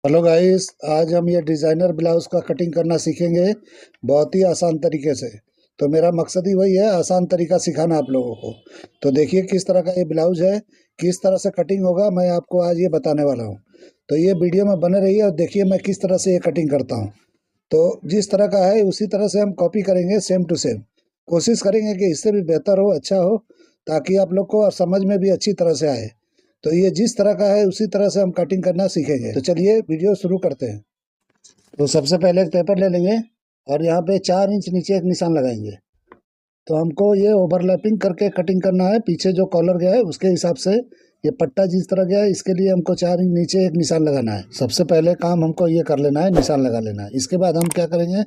Hello guys, आज हम ये डिज़ाइनर ब्लाउज़ का कटिंग करना सीखेंगे बहुत ही आसान तरीके से। तो मेरा मकसद ही वही है, आसान तरीका सिखाना आप लोगों को। तो देखिए किस तरह का ये ब्लाउज़ है, किस तरह से कटिंग होगा, मैं आपको आज ये बताने वाला हूँ। तो ये वीडियो में बने रहिए और देखिए मैं किस तरह से ये कटिंग करता हूँ। तो जिस तरह का है उसी तरह से हम कॉपी करेंगे, सेम टू सेम। कोशिश करेंगे कि इससे भी बेहतर हो, अच्छा हो, ताकि आप लोग को और समझ में भी अच्छी तरह से आए। तो ये जिस तरह का है उसी तरह से हम कटिंग करना सीखेंगे। तो चलिए वीडियो शुरू करते हैं। तो सबसे पहले एक पेपर ले लेंगे और यहाँ पे 4 इंच नीचे एक निशान लगाएंगे। तो हमको ये ओवरलैपिंग करके कटिंग करना है। पीछे जो कॉलर गया है उसके हिसाब से ये पट्टा जिस तरह गया है इसके लिए हमको 4 इंच नीचे एक निशान लगाना है। सबसे पहले काम हमको ये कर लेना है, निशान लगा लेना है। इसके बाद हम क्या करेंगे,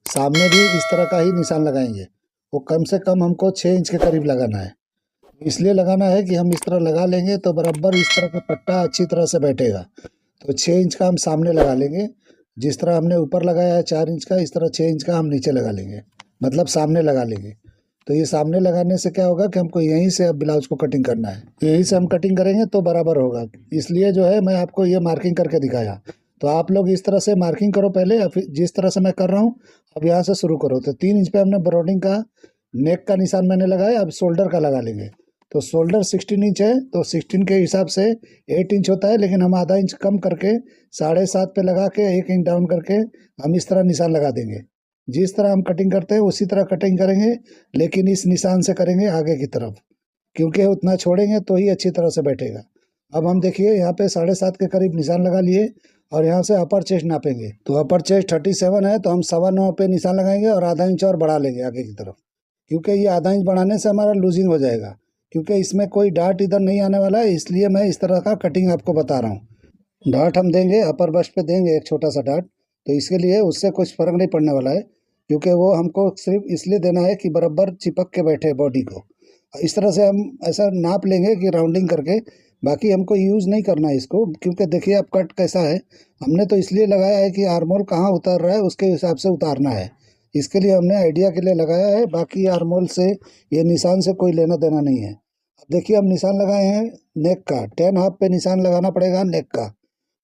सामने भी इस तरह का ही निशान लगाएंगे। वो कम से कम हमको 6 इंच के करीब लगाना है। इसलिए लगाना है कि हम इस तरह लगा लेंगे तो बराबर इस तरह का पट्टा अच्छी तरह से बैठेगा। तो 6 इंच का हम सामने लगा लेंगे। जिस तरह हमने ऊपर लगाया है 4 इंच का, इस तरह 6 इंच का हम नीचे लगा लेंगे, मतलब सामने लगा लेंगे। तो ये सामने लगाने से क्या होगा कि हमको यहीं से अब ब्लाउज को कटिंग करना है, यहीं से हम कटिंग करेंगे तो बराबर होगा। इसलिए जो है मैं आपको ये मार्किंग करके दिखाया। तो आप लोग इस तरह से मार्किंग करो पहले, या फिर जिस तरह से मैं कर रहा हूँ अब यहाँ से शुरू करो। तो 3 इंच पे हमने ब्रॉडिंग का नेक का निशान मैंने लगाया, अब शोल्डर का लगा लेंगे। तो शोल्डर 16 इंच है, तो 16 के हिसाब से 8 इंच होता है, लेकिन हम आधा इंच कम करके 7.5 पे लगा के 1 इंच डाउन करके हम इस तरह निशान लगा देंगे। जिस तरह हम कटिंग करते हैं उसी तरह कटिंग करेंगे, लेकिन इस निशान से करेंगे आगे की तरफ, क्योंकि उतना छोड़ेंगे तो ही अच्छी तरह से बैठेगा। अब हम देखिए यहाँ पे 7.5 के करीब निशान लगा लिए और यहाँ से अपर चेस्ट नापेंगे। तो अपर चेस्ट 37 है, तो हम 9.25 पे निशान लगाएंगे और आधा इंच और बढ़ा लेंगे आगे की तरफ, क्योंकि ये आधा इंच बढ़ाने से हमारा लूजिंग हो जाएगा। क्योंकि इसमें कोई डार्ट इधर नहीं आने वाला है, इसलिए मैं इस तरह का कटिंग आपको बता रहा हूँ। डार्ट हम देंगे, अपर बस्ट पे देंगे एक छोटा सा डार्ट। तो इसके लिए उससे कुछ फ़र्क नहीं पड़ने वाला है, क्योंकि वो हमको सिर्फ इसलिए देना है कि बराबर चिपक के बैठे बॉडी को। इस तरह से हम ऐसा नाप लेंगे कि राउंडिंग करके, बाकी हमको यूज़ नहीं करना है इसको। क्योंकि देखिए अब कट कैसा है, हमने तो इसलिए लगाया है कि आर्मोल कहाँ उतर रहा है उसके हिसाब से उतारना है। इसके लिए हमने आइडिया के लिए लगाया है, बाकी आर्मोल से ये निशान से कोई लेना देना नहीं है। अब देखिए हम निशान लगाए हैं नेक का, 10 हाफ पे निशान लगाना पड़ेगा नेक का।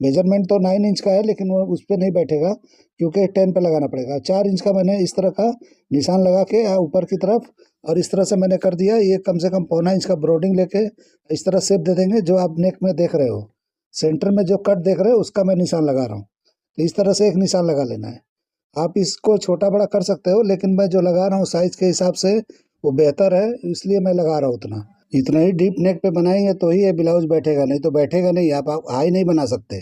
मेजरमेंट तो 9 इंच का है, लेकिन वो उस पर नहीं बैठेगा, क्योंकि 10 पे लगाना पड़ेगा। 4 इंच का मैंने इस तरह का निशान लगा के ऊपर की तरफ, और इस तरह से मैंने कर दिया। ये कम से कम 1.25 इंच का ब्रोडिंग लेके इस तरह शेप दे देंगे। जो आप नेक में देख रहे हो, सेंटर में जो कट देख रहे हो उसका मैं निशान लगा रहा हूँ। तो इस तरह से एक निशान लगा लेना है। आप इसको छोटा बड़ा कर सकते हो, लेकिन मैं जो लगा रहा हूँ साइज के हिसाब से वो बेहतर है, इसलिए मैं लगा रहा हूँ उतना। इतना ही डीप नेक पे बनाएंगे तो ही ये ब्लाउज बैठेगा, नहीं तो बैठेगा नहीं। आप हाई नहीं बना सकते,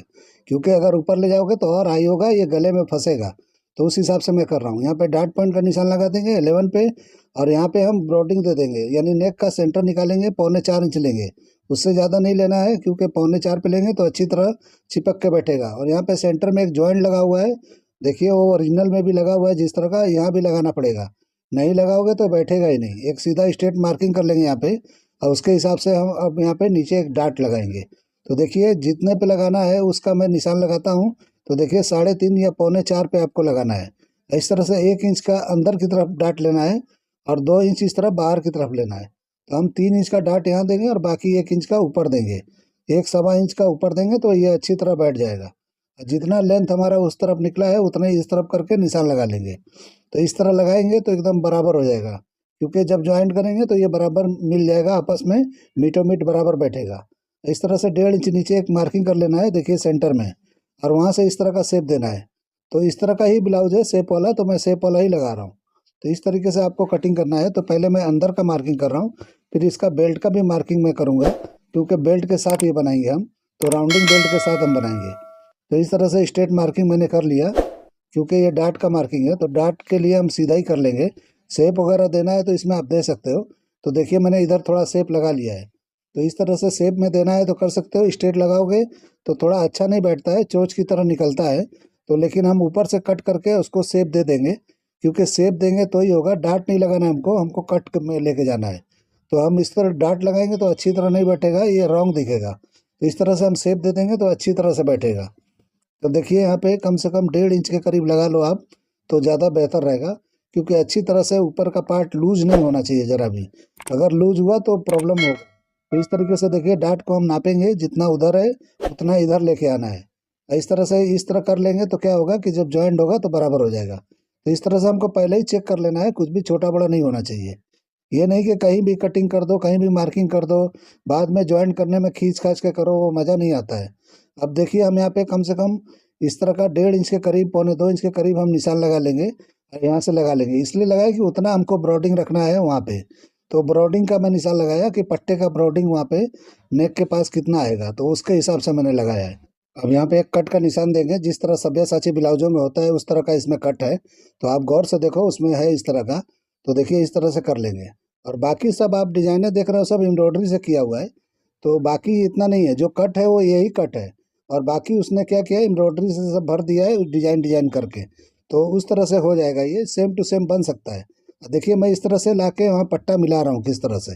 क्योंकि अगर ऊपर ले जाओगे तो और हाई होगा, ये गले में फंसेगा। तो उस हिसाब से मैं कर रहा हूँ। यहाँ पे डॉट पॉइंट का निशान लगा देंगे 11 पे, और यहाँ पे हम ब्रॉडिंग दे देंगे, यानी नेक का सेंटर निकालेंगे, 4.25 इंच लेंगे। उससे ज़्यादा नहीं लेना है, क्योंकि 4.25 पे लेंगे तो अच्छी तरह चिपक के बैठेगा। और यहाँ पे सेंटर में एक जॉइंट लगा हुआ है, देखिए वो ओरिजिनल में भी लगा हुआ है जिस तरह का, यहाँ भी लगाना पड़ेगा। नहीं लगाओगे तो बैठेगा ही नहीं। एक सीधा स्ट्रेट मार्किंग कर लेंगे यहाँ पे, और उसके हिसाब से हम अब यहाँ पे नीचे एक डाट लगाएंगे। तो देखिए जितने पे लगाना है उसका मैं निशान लगाता हूँ। तो देखिए 3.5 या 4.25 पे आपको लगाना है। इस तरह से 1 इंच का अंदर की तरफ डाट लेना है, और 2 इंच इस तरफ बाहर की तरफ लेना है। तो हम 3 इंच का डाट यहाँ देंगे और बाकी 1 इंच का ऊपर देंगे। 1 सवा इंच का ऊपर देंगे तो ये अच्छी तरह बैठ जाएगा। जितना लेंथ हमारा उस तरफ निकला है उतना ही इस तरफ करके निशान लगा लेंगे। तो इस तरह लगाएंगे तो एकदम बराबर हो जाएगा, क्योंकि जब ज्वाइंट करेंगे तो ये बराबर मिल जाएगा आपस में, मीटो मीट बराबर बैठेगा। इस तरह से 1.5 इंच नीचे एक मार्किंग कर लेना है, देखिए सेंटर में, और वहाँ से इस तरह का शेप देना है। तो इस तरह का ही ब्लाउज है शेप वाला, तो मैं शेप वाला ही लगा रहा हूँ। तो इस तरीके से आपको कटिंग करना है। तो पहले मैं अंदर का मार्किंग कर रहा हूँ, फिर इसका बेल्ट का भी मार्किंग मैं करूँगा, क्योंकि बेल्ट के साथ ये बनाएंगे हम। तो राउंडिंग बेल्ट के साथ हम बनाएंगे। तो इस तरह से स्ट्रेट मार्किंग मैंने कर लिया, क्योंकि ये डाट का मार्किंग है। तो डाट के लिए हम सीधा ही कर लेंगे। शेप वगैरह देना है तो इसमें आप दे सकते हो। तो देखिए मैंने इधर थोड़ा शेप लगा लिया है। तो इस तरह से शेप में देना है तो कर सकते हो। स्ट्रेट लगाओगे तो थोड़ा अच्छा नहीं बैठता है, चोंच की तरह निकलता है। तो लेकिन हम ऊपर से कट करके उसको शेप दे देंगे, क्योंकि शेप देंगे तो ही होगा। डाट नहीं लगाना है हमको, हमको कट में लेके जाना है। तो हम इस तरह डाट लगाएंगे तो अच्छी तरह नहीं बैठेगा, ये रॉन्ग दिखेगा। तो इस तरह से हम शेप दे देंगे तो अच्छी तरह से बैठेगा। तो देखिए यहाँ पे कम से कम 1.5 इंच के करीब लगा लो आप, तो ज़्यादा बेहतर रहेगा। क्योंकि अच्छी तरह से ऊपर का पार्ट लूज नहीं होना चाहिए ज़रा भी, अगर लूज हुआ तो प्रॉब्लम होगा। तो इस तरीके से देखिए डाट को हम नापेंगे, जितना उधर है उतना इधर लेके आना है। इस तरह से इस तरह कर लेंगे तो क्या होगा कि जब जॉइंट होगा तो बराबर हो जाएगा। तो इस तरह से हमको पहले ही चेक कर लेना है, कुछ भी छोटा बड़ा नहीं होना चाहिए। ये नहीं कि कहीं भी कटिंग कर दो, कहीं भी मार्किंग कर दो, बाद में जॉइंट करने में खींच खाच के करो, वो मज़ा नहीं आता है। अब देखिए हम यहाँ पे कम से कम इस तरह का 1.5 इंच के करीब, 1.25 इंच के करीब हम निशान लगा लेंगे और यहाँ से लगा लेंगे। इसलिए लगाया कि उतना हमको ब्रॉडिंग रखना है वहाँ पे। तो ब्रॉडिंग का मैं निशान लगाया कि पट्टे का ब्रॉडिंग वहाँ पे नेक के पास कितना आएगा, तो उसके हिसाब से मैंने लगाया है। अब यहाँ पे एक कट का निशान देंगे, जिस तरह सब्यासाची ब्लाउजों में होता है उस तरह का इसमें कट है। तो आप गौर से देखो, उसमें है इस तरह का। तो देखिए इस तरह से कर लेंगे। और बाकी सब आप डिजाइने देख रहे हो, सब एम्ब्रॉयडरी से किया हुआ है। तो बाकी इतना नहीं है, जो कट है वो यही कट है। और बाकी उसने क्या किया, एम्ब्रॉयडरी से सब भर दिया है डिजाइन डिजाइन करके। तो उस तरह से हो जाएगा, ये सेम टू सेम बन सकता है। देखिए मैं इस तरह से ला के वहाँ पट्टा मिला रहा हूँ किस तरह से।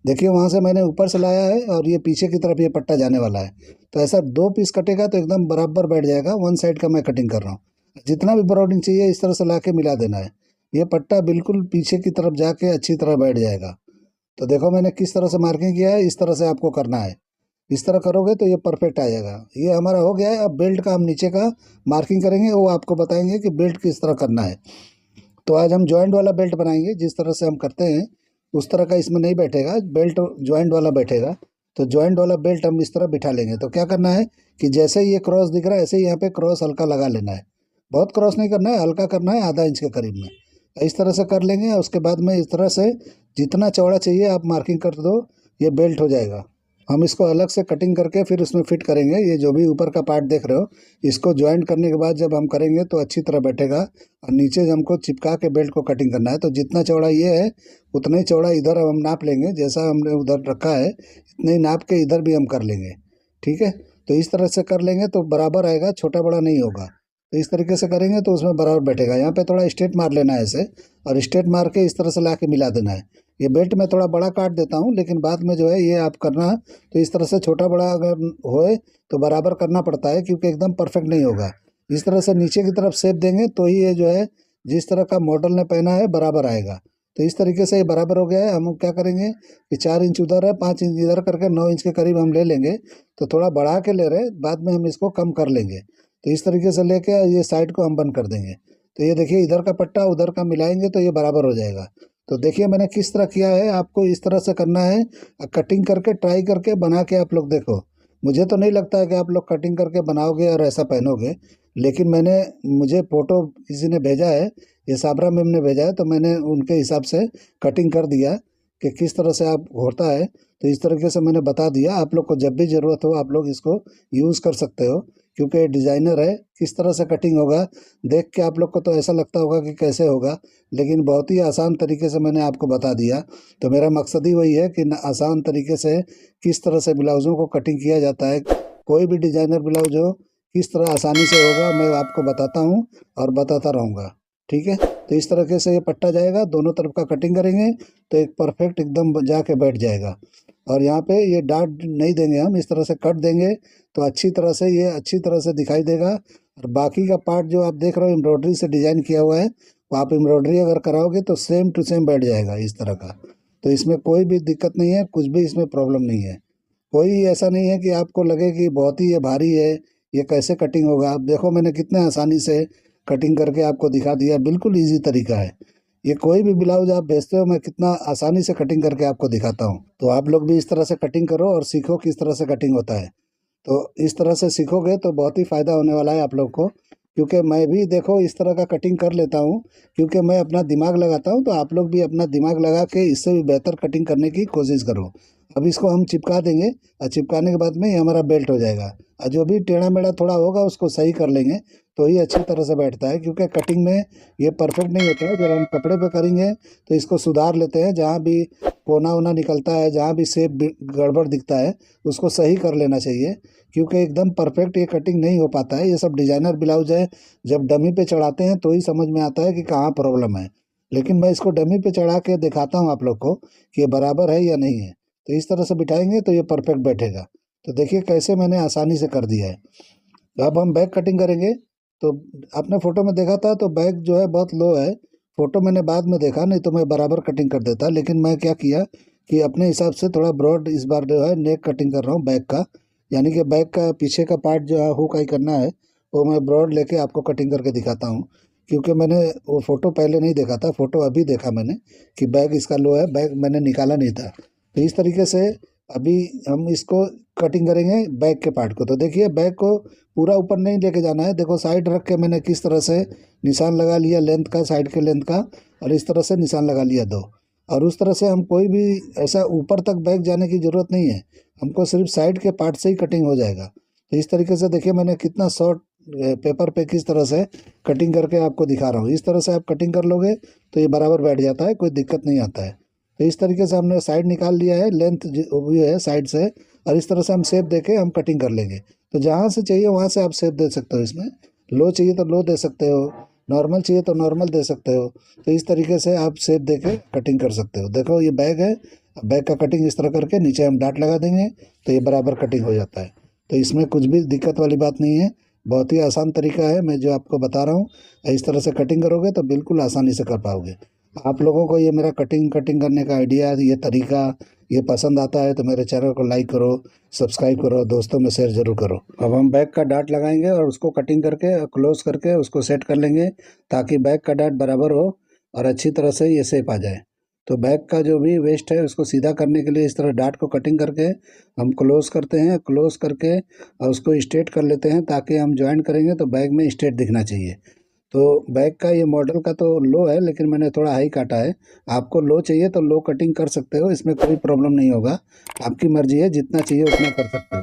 देखिए वहाँ से मैंने ऊपर से लाया है और ये पीछे की तरफ ये पट्टा जाने वाला है। तो ऐसा 2 पीस कटेगा तो एकदम बराबर बैठ जाएगा। वन साइड का मैं कटिंग कर रहा हूँ। जितना भी ब्रॉडिंग चाहिए इस तरह से ला के मिला देना है। ये पट्टा बिल्कुल पीछे की तरफ जाके अच्छी तरह बैठ जाएगा। तो देखो मैंने किस तरह से मार्किंग किया है, इस तरह से आपको करना है। इस तरह करोगे तो ये परफेक्ट आ जाएगा। ये हमारा हो गया है। अब बेल्ट का हम नीचे का मार्किंग करेंगे, वो आपको बताएंगे कि बेल्ट किस तरह करना है। तो आज हम जॉइंट वाला बेल्ट बनाएंगे, जिस तरह से हम करते हैं उस तरह का इसमें नहीं बैठेगा बेल्ट, जॉइंट वाला बैठेगा। तो जॉइंट वाला बेल्ट हम इस तरह बिठा लेंगे। तो क्या करना है कि जैसे ही ये क्रॉस दिख रहा है ऐसे ही यहाँ पे क्रॉस हल्का लगा लेना है। बहुत क्रॉस नहीं करना है, हल्का करना है, आधा इंच के करीब में। इस तरह से कर लेंगे। उसके बाद में इस तरह से जितना चौड़ा चाहिए आप मार्किंग कर दो, ये बेल्ट हो जाएगा। हम इसको अलग से कटिंग करके फिर उसमें फिट करेंगे। ये जो भी ऊपर का पार्ट देख रहे हो, इसको ज्वाइंट करने के बाद जब हम करेंगे तो अच्छी तरह बैठेगा। और नीचे हमको चिपका के बेल्ट को कटिंग करना है। तो जितना चौड़ा ये है उतना ही चौड़ा इधर हम नाप लेंगे, जैसा हमने उधर रखा है इतने ही नाप के इधर भी हम कर लेंगे। ठीक है, तो इस तरह से कर लेंगे तो बराबर आएगा, छोटा बड़ा नहीं होगा। तो इस तरीके से करेंगे तो उसमें बराबर बैठेगा। यहाँ पे थोड़ा स्ट्रेट मार लेना है ऐसे, और स्ट्रेट मार के इस तरह से ला के मिला देना है। ये बेल्ट मैं थोड़ा बड़ा काट देता हूँ, लेकिन बाद में जो है ये आप करना। तो इस तरह से छोटा बड़ा अगर होए तो बराबर करना पड़ता है, क्योंकि एकदम परफेक्ट नहीं होगा। इस तरह से नीचे की तरफ शेप देंगे तो ही ये जो है जिस तरह का मॉडल ने पहना है बराबर आएगा। तो इस तरीके से ये बराबर हो गया है। हम क्या करेंगे कि 4 इंच उधर है, 5 इंच इधर करके 9 इंच के करीब हम ले लेंगे। तो थोड़ा बढ़ा के ले रहे, बाद में हम इसको कम कर लेंगे। तो इस तरीके से लेके ये साइड को हम बंद कर देंगे। तो ये देखिए इधर का पट्टा उधर का मिलाएंगे तो ये बराबर हो जाएगा। तो देखिए मैंने किस तरह किया है, आपको इस तरह से करना है। कटिंग करके ट्राई करके बना के आप लोग देखो। मुझे तो नहीं लगता है कि आप लोग कटिंग करके बनाओगे और ऐसा पहनोगे, लेकिन मुझे फ़ोटो किसी ने भेजा है, ये साबरा मैम ने भेजा है, तो मैंने उनके हिसाब से कटिंग कर दिया कि किस तरह से आप होता है। तो इस तरीके से मैंने बता दिया। आप लोग को जब भी ज़रूरत हो आप लोग इसको यूज़ कर सकते हो, क्योंकि ये डिज़ाइनर है। किस तरह से कटिंग होगा देख के आप लोग को तो ऐसा लगता होगा कि कैसे होगा, लेकिन बहुत ही आसान तरीके से मैंने आपको बता दिया। तो मेरा मकसद ही वही है कि आसान तरीके से किस तरह से ब्लाउज़ों को कटिंग किया जाता है। कोई भी डिज़ाइनर ब्लाउज हो किस तरह आसानी से होगा मैं आपको बताता हूँ और बताता रहूँगा। ठीक है, तो इस तरीके से ये पट्टा जाएगा, दोनों तरफ का कटिंग करेंगे तो एक परफेक्ट एकदम जाके बैठ जाएगा। और यहाँ पे ये डाट नहीं देंगे, हम इस तरह से कट देंगे तो अच्छी तरह से ये अच्छी तरह से दिखाई देगा। और बाकी का पार्ट जो आप देख रहे हो एम्ब्रॉयडरी से डिज़ाइन किया हुआ है, वो आप एम्ब्रॉयडरी अगर कराओगे तो सेम टू सेम बैठ जाएगा इस तरह का। तो इसमें कोई भी दिक्कत नहीं है, कुछ भी इसमें प्रॉब्लम नहीं है। कोई ऐसा नहीं है कि आपको लगे कि बहुत ही ये भारी है, ये कैसे कटिंग होगा। आप देखो मैंने कितने आसानी से कटिंग करके आपको दिखा दिया, बिल्कुल इजी तरीका है। ये कोई भी ब्लाउज आप भेजते हो मैं कितना आसानी से कटिंग करके आपको दिखाता हूँ। तो आप लोग भी इस तरह से कटिंग करो और सीखो किस तरह से कटिंग होता है। तो इस तरह से सीखोगे तो बहुत ही फ़ायदा होने वाला है आप लोग को। क्योंकि मैं भी देखो इस तरह का कटिंग कर लेता हूँ, क्योंकि मैं अपना दिमाग लगाता हूँ। तो आप लोग भी अपना दिमाग लगा के इससे भी बेहतर कटिंग करने की कोशिश करो। अब इसको हम चिपका देंगे और चिपकाने के बाद में ये हमारा बेल्ट हो जाएगा। और जो भी टेढ़ा मेढ़ा थोड़ा होगा उसको सही कर लेंगे तो ये अच्छी तरह से बैठता है। क्योंकि कटिंग में ये परफेक्ट नहीं होता है, जब हम कपड़े पे करेंगे तो इसको सुधार लेते हैं। जहाँ भी कोना वोना निकलता है, जहाँ भी शेप गड़बड़ दिखता है उसको सही कर लेना चाहिए। क्योंकि एकदम परफेक्ट ये कटिंग नहीं हो पाता है। ये सब डिज़ाइनर ब्लाउज है, जब डमी पे चढ़ाते हैं तो ही समझ में आता है कि कहाँ प्रॉब्लम है। लेकिन मैं इसको डमी पे चढ़ा के दिखाता हूँ आप लोग को कि ये बराबर है या नहीं है। तो इस तरह से बिठाएंगे तो ये परफेक्ट बैठेगा। तो देखिए कैसे मैंने आसानी से कर दिया है। तो अब हम बैक कटिंग करेंगे। तो आपने फ़ोटो में देखा था तो बैक जो है बहुत लो है। फ़ोटो मैंने बाद में देखा, नहीं तो मैं बराबर कटिंग कर देता। लेकिन मैं क्या किया कि अपने हिसाब से थोड़ा ब्रॉड इस बार जो है नेक कटिंग कर रहा हूँ बैक का, यानी कि बैक का पीछे का पार्ट जो है हुक आई करना है, वो मैं ब्रॉड लेके आपको कटिंग करके दिखाता हूँ। क्योंकि मैंने वो फ़ोटो पहले नहीं देखा था, फ़ोटो अभी देखा मैंने कि बैक इसका लो है, बैक मैंने निकाला नहीं था। तो इस तरीके से अभी हम इसको कटिंग करेंगे बैक के पार्ट को। तो देखिए बैक को पूरा ऊपर नहीं लेके जाना है, देखो साइड रख के मैंने किस तरह से निशान लगा लिया लेंथ का, साइड के लेंथ का, और इस तरह से निशान लगा लिया दो। और उस तरह से हम कोई भी ऐसा ऊपर तक बैक जाने की ज़रूरत नहीं है, हमको सिर्फ साइड के पार्ट से ही कटिंग हो जाएगा। तो इस तरीके से देखिए मैंने कितना शॉर्ट पेपर पे किस तरह से कटिंग करके आपको दिखा रहा हूँ। इस तरह से आप कटिंग कर लोगे तो ये बराबर बैठ जाता है, कोई दिक्कत नहीं आता है। तो इस तरीके से हमने साइड निकाल लिया है, लेंथ भी है साइड से, और इस तरह से हम शेप देके हम कटिंग कर लेंगे। तो जहाँ से चाहिए वहाँ से आप शेप दे सकते हो, इसमें लो चाहिए तो लो दे सकते हो, नॉर्मल चाहिए तो नॉर्मल दे सकते हो। तो इस तरीके से आप शेप दे के कटिंग कर सकते हो। देखो ये बैग है, बैग का कटिंग इस तरह करके नीचे हम डाट लगा देंगे तो ये बराबर कटिंग हो जाता है। तो इसमें कुछ भी दिक्कत वाली बात नहीं है, बहुत ही आसान तरीका है मैं जो आपको बता रहा हूँ। इस तरह से कटिंग करोगे तो बिल्कुल आसानी से कर पाओगे। आप लोगों को ये मेरा कटिंग करने का आइडिया, ये तरीका ये पसंद आता है तो मेरे चैनल को लाइक करो, सब्सक्राइब करो, दोस्तों में शेयर जरूर करो। अब हम बैक का डाट लगाएंगे और उसको कटिंग करके क्लोज करके उसको सेट कर लेंगे ताकि बैक का डाट बराबर हो और अच्छी तरह से ये शेप आ जाए। तो बैक का जो भी वेस्ट है उसको सीधा करने के लिए इस तरह डाट को कटिंग करके हम क्लोज करते हैं, क्लोज करके और उसको स्ट्रेट कर लेते हैं ताकि हम ज्वाइन करेंगे तो बैक में स्ट्रेट दिखना चाहिए। तो बैक का ये मॉडल का तो लो है, लेकिन मैंने थोड़ा हाई काटा है। आपको लो चाहिए तो लो कटिंग कर सकते हो, इसमें कोई प्रॉब्लम नहीं होगा। आपकी मर्जी है, जितना चाहिए उतना कर सकते हो।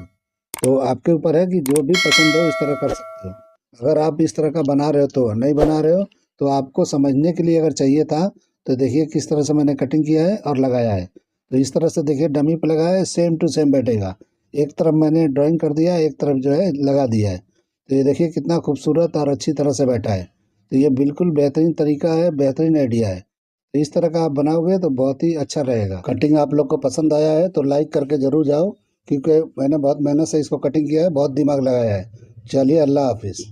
तो आपके ऊपर है कि जो भी पसंद हो इस तरह कर सकते हो। अगर आप इस तरह का बना रहे हो तो, नहीं बना रहे हो तो आपको समझने के लिए अगर चाहिए था तो देखिए किस तरह से मैंने कटिंग किया है और लगाया है। तो इस तरह से देखिए डमी पे लगाया है, सेम टू सेम बैठेगा। एक तरफ मैंने ड्राइंग कर दिया, एक तरफ जो है लगा दिया है। तो ये देखिए कितना खूबसूरत और अच्छी तरह से बैठा है। तो ये बिल्कुल बेहतरीन तरीका है, बेहतरीन आइडिया है। तो इस तरह का आप बनाओगे तो बहुत ही अच्छा रहेगा। कटिंग आप लोग को पसंद आया है तो लाइक करके ज़रूर जाओ, क्योंकि मैंने बहुत मेहनत से इसको कटिंग किया है, बहुत दिमाग लगाया है। चलिए, अल्लाह हाफिज़।